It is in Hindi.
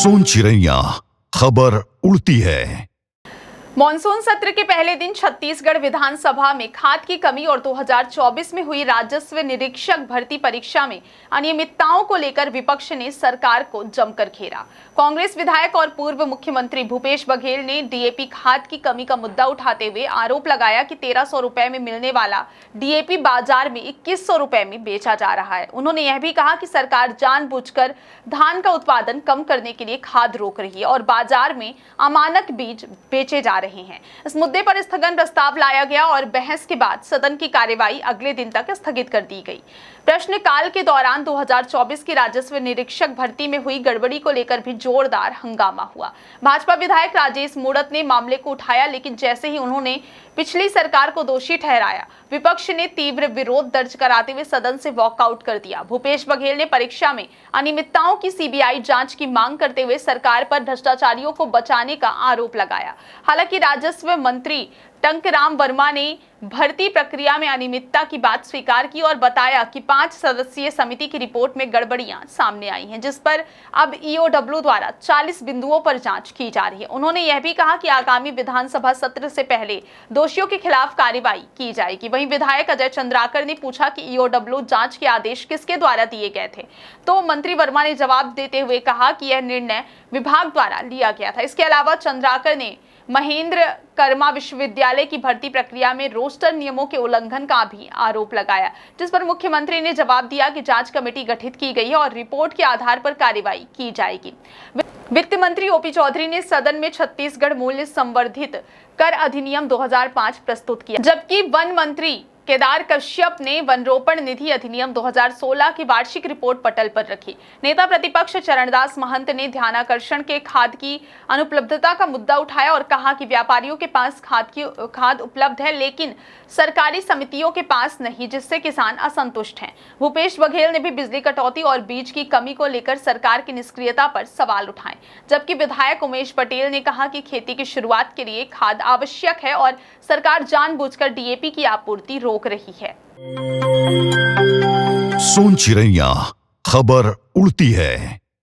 सोन चिड़ैया खबर उड़ती है। मॉनसून सत्र के पहले दिन छत्तीसगढ़ विधानसभा में खाद की कमी और 2024 में हुई राजस्व निरीक्षक भर्ती परीक्षा में अनियमितताओं को लेकर विपक्ष ने सरकार को जमकर घेरा। कांग्रेस विधायक और पूर्व मुख्यमंत्री भूपेश बघेल ने डीएपी खाद की कमी का मुद्दा उठाते हुए आरोप लगाया कि 1300 रुपए में मिलने वाला डीएपी बाजार में 2100 रुपए में बेचा जा रहा है। उन्होंने यह भी कहा कि सरकार जानबूझकर धान का उत्पादन कम करने के लिए खाद रोक रही है और बाजार में अमानक बीज बेचे जा रहे हैं। इस मुद्दे पर स्थगन प्रस्ताव लाया गया और बहस के बाद सदन की कार्यवाही अगले दिन तक स्थगित कर दी गई। प्रश्नकाल के दौरान 2024 की राजस्व निरीक्षक भर्ती में हुई गड़बड़ी को लेकर भी जोरदार हंगामा हुआ। भाजपा विधायक राजेश मूणत ने मामले को उठाया, लेकिन जैसे ही उन्होंने पिछली सरकार को दोषी ठहराया, विपक्ष ने तीव्र विरोध दर्ज कराते हुए सदन से वॉकआउट कर दिया। भूपेश बघेल ने परीक्षा में अनियमितताओं की सीबीआई जांच की मांग करते हुए सरकार पर भ्रष्टाचारियों को बचाने का आरोप लगाया। हालांकि राजस्व मंत्री टंकराम वर्मा ने भर्ती प्रक्रिया में अनियमितता की बात स्वीकार की और बताया कि 5 सदस्यीय समिति की रिपोर्ट में गड़बड़ियां सामने आई हैं, जिस पर अब ईओडब्ल्यू द्वारा 40 बिंदुओं पर जांच की जा रही है। उन्होंने यह भी कहा कि आगामी विधानसभा सत्र से पहले दोषियों के खिलाफ कार्रवाई की जाएगी। वहीं विधायक अजय चंद्राकर ने पूछा कि ईओडब्ल्यू जांच के आदेश किसके द्वारा दिए गए थे, तो मंत्री वर्मा ने जवाब देते हुए कहा कि यह निर्णय विभाग द्वारा लिया गया था। इसके अलावा चंद्राकर ने महेंद्र कर्मा विश्वविद्यालय की भर्ती प्रक्रिया में रोस्टर नियमों के उल्लंघन का भी आरोप लगाया, जिस पर मुख्यमंत्री ने जवाब दिया कि जांच कमेटी गठित की गई है और रिपोर्ट के आधार पर कार्रवाई की जाएगी। वित्त मंत्री ओपी चौधरी ने सदन में छत्तीसगढ़ मूल्य संवर्धित कर अधिनियम 2005 प्रस्तुत किया, जबकि वन मंत्री केदार कश्यप ने वनरोपण निधि अधिनियम 2016 की वार्षिक रिपोर्ट पटल पर रखी। नेता प्रतिपक्ष चरणदास महंत ने ध्यानाकर्षण के खाद की अनुपलब्धता का मुद्दा उठाया और कहा कि व्यापारियों के पास खाद उपलब्ध है, लेकिन सरकारी समितियों के पास नहीं, जिससे किसान असंतुष्ट हैं। भूपेश बघेल ने भी बिजली कटौती और बीज की कमी को लेकर सरकार की निष्क्रियता पर सवाल उठाए, जबकि विधायक उमेश पटेल ने कहा कि खेती की शुरुआत के लिए खाद आवश्यक है और सरकार जानबूझकर डीएपी की आपूर्ति रोक रही है। सोन चिड़ैया खबर उड़ती है।